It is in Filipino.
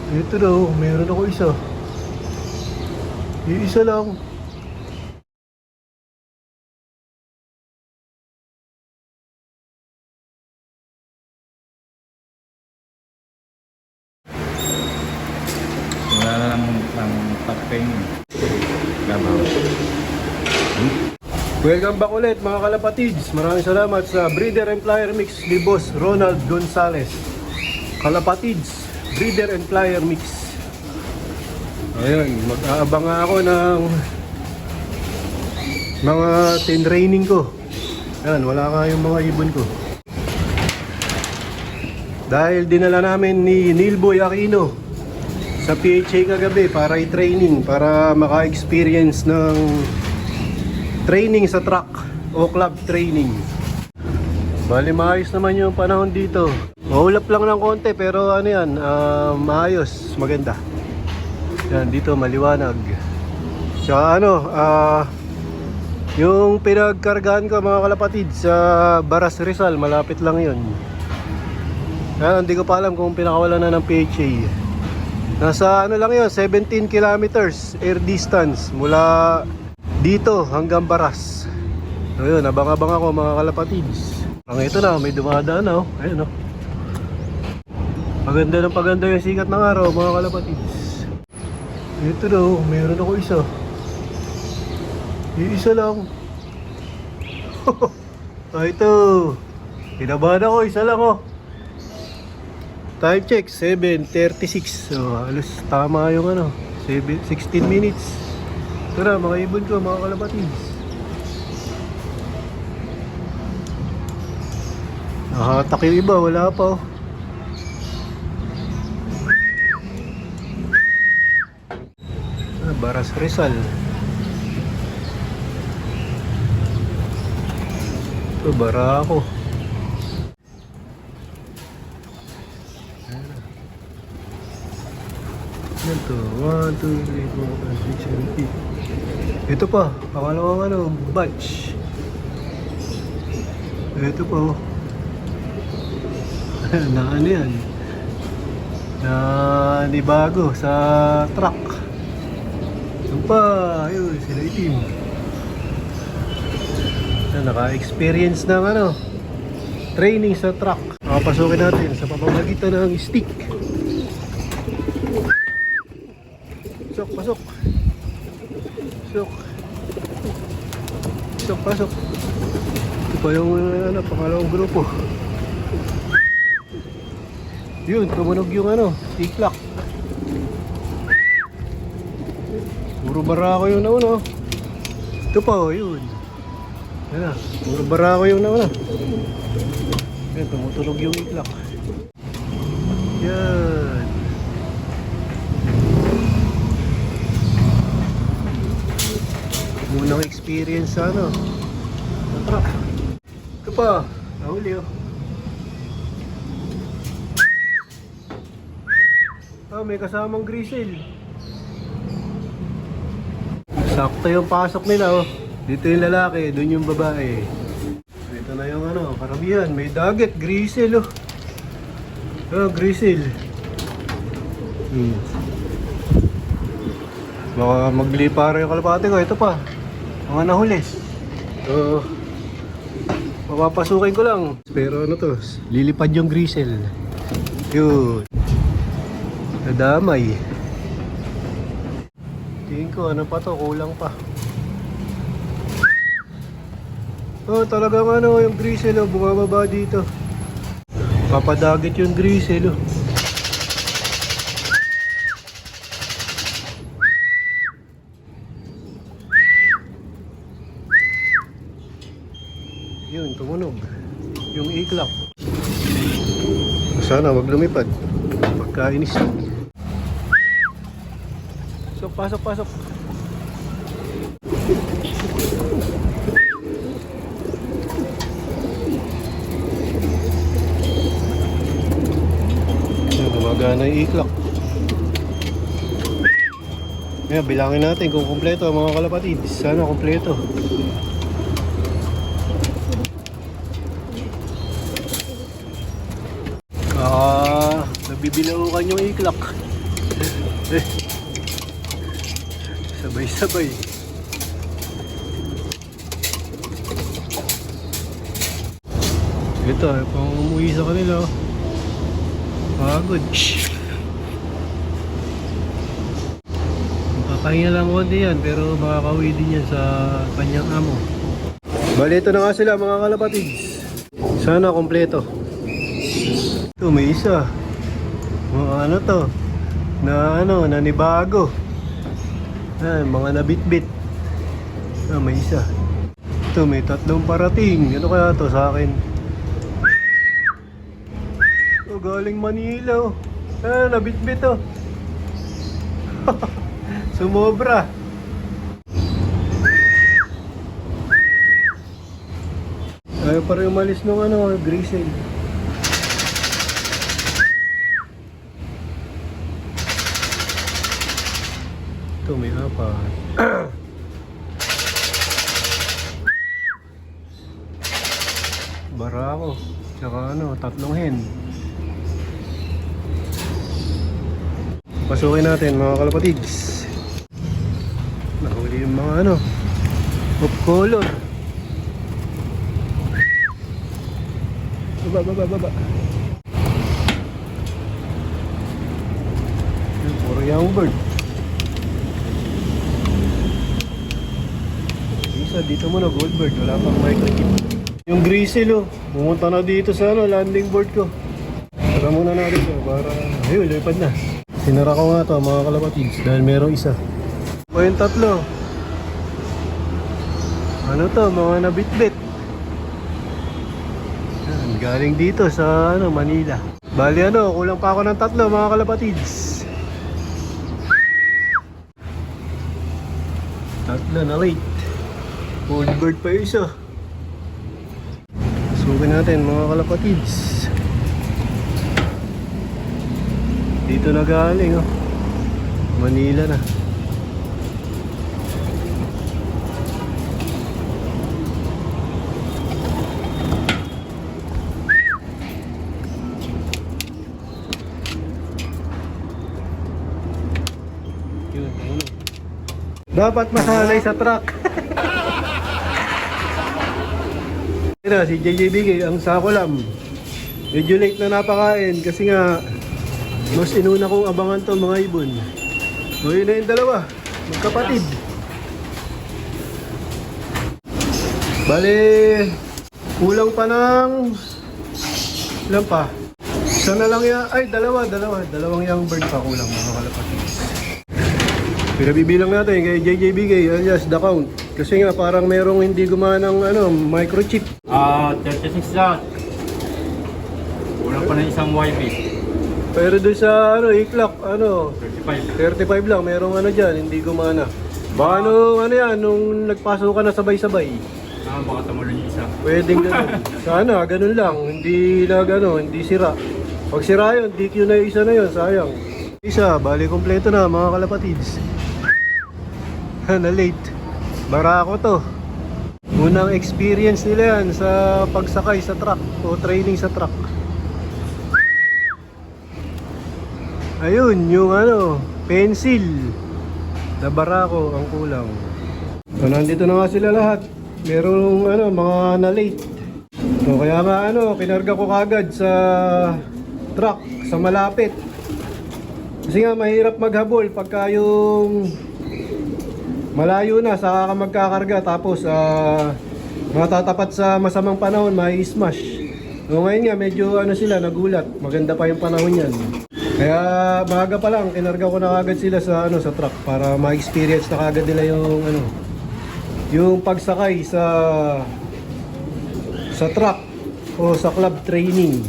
Ito daw, meron ako isa. Isa lang. Wala na ng top 10 yun. Labaw. Welcome back ulit mga kalapatids. Maraming salamat sa Breeder and Flyer Mix ni Boss Ronald Gonzales. Kalapatids, Breeder and Flyer Mix. Ayun, mag-aabang nga ako ng mga tin-training ko. Ayan, wala nga yung mga ibon ko. Dahil dinala namin ni Neilboy Aquino sa PHA kagabi para i-training, para maka-experience ng training sa truck o club training. Bali maayos naman yung panahon dito. Maulap lang ng konti pero ano yan, maayos, maganda. Yan, dito maliwanag. Tsaka ano, yung pinagkargahan ko mga kalapatid sa Baras Rizal, malapit lang yun. Yan, hindi ko pa alam kung pinakawalan na ng PHA. Nasa ano lang yun, 17 kilometers air distance mula dito hanggang Baras. Ayun, abang-abang ako mga kalapatids. Ang ito na, may dumadaan na. Ayun o. Paganda ng paganda yung sikat ng araw mga kalapatids. Ito daw, meron ako isa. Isa lang. Ito. Kinabahan ako, isa lang oh. Time check, 7:36. So, halos tama yung ano, 16 minutes. Ito na, mga ibon ko, mga kalapatids. Nakahatak yung iba, wala pa oh. Baras Rizal. Ito, bara ako. Ito, 1, 2, 3, 4, 5, 6, 7, 8. Ito pa, pangalawang ano, batch. Ito pa oh. Na ano yan, na di bago sa truck. Ito pa, ayun, sila itim. Naka-experience ng ano, training sa truck. Makapasukin natin sa pamamagitan ng stick. Pasok, pasok. Pasok. Pasok, pasok. Ito pa yung ano, pangalawang grupo. Yun, tumunog yung ano, stick lock. Puro barako yung nauna. Ito pa oh, yun. Yan na, puro barako yung nauna. Yan, tumutunog yung iklak. Yan. Munang experience sa ano, sa truck. Ito pa, nahuli oh. May kasamang grizzle. Sakto yung pasok nila oh. Dito yung lalaki, dun yung babae. Ito na yung ano, karamihan. May dagat, grizzle oh. Oh, grizzle. Baka maglipara yung kalapate ko. Ito pa, mga nahuli. So, papapasukin ko lang. Pero ano to, lilipad yung grizzle. Yun. Nadamay. Tingin ko ano pa to, kulang pa. Oh, talagang ano yung grizzle oh, bumababa dito. Papadagit yung grizzle oh. Yun, tumunog yung iklap. Sana wag lumipad pagkainis. So, pasok, pasok. Gumagana yung iklak. Ngayon, bilangin natin kung kompleto mga kalapatid. Sana kompleto. Nabibilaukan yung iklak. Eh. Sabay-sabay. Ito, pang umuwi sa kanila. Oh. Pagod. Papahinga lang konti yan, pero makakauwi din yan sa kanyang amo. Bali, ito na nga sila mga kalapatids. Sana kompleto. Ito, may isa. Mga ano to? Nanibago. Mga nabitbit. May isa. Ito, may 3 parating. Ano kaya to sa akin? Oh, galing Manila. Nabitbit oh. Sumobra. Ayaw pa rin umalis nung grisel. Ito may apat. Barako. Tsaka 3 hen. Pasukin natin mga kalapatids. Nahuli yung mga of color. Baba. Puro young bird. Isa dito muna gold bird, wala pang microchip. Yung grisel pumunta na dito sa landing board ko. Tara muna natin para ayun, lipad na. Sinara ko nga to mga kalapatids dahil merong isa. O yung 3. Ano to, mga nabitbit. Galing dito sa Manila. Bali kulang pa ako ng 3 mga kalapatids. 3 na late. Gold bird pa yung isa. Sukin natin mga kalapatids. Dito na galing Manila na. Dapat masanay sa truck. Si JJBK ang sakulam. Medyo late na napakain kasi nga mas inuna kong abangan to mga ibon. So yun na yung 2 magkapatid. Bale kulang pa ng ilan pa? Isa na lang yan. Ay, dalawang young bird pa kulang mga kalapatid. Pero bibilang natin kay JJBK alias The Count. Kasi nga parang merong hindi gumanang microchip. 36 lang. Kulang pa ng isang wifi. Pero doon sa i-clock 35. 35 lang, merong dyan, hindi gumana. Baka nung nagpasok ka na sabay-sabay. Baka tumulan yung isa. Pwedeng ganun. Sana, ganun lang. Hindi hindi sira. Pag sira yun, DQ na yung isa na yun, sayang. Isa, bali kompleto na mga kalapatids. Na late. Barako to. Unang experience nila yan sa pagsakay sa truck o training sa truck. Ayun, yung pencil na barako ang kulang. So, nandito na nga sila lahat. Merong mga na late. So, kaya nga kinarga ko kagad sa truck, sa malapit. Kasi nga mahirap maghabol pagka yung malayo na saka ka magkakarga tapos matatapat sa masamang panahon, may smash. So ngayon nga medyo sila nagulat, maganda pa yung panahon yan. Kaya maaga pa lang kinarga ko na kagad sila sa sa truck para ma-experience na kagad nila yung pagsakay sa truck o sa club training.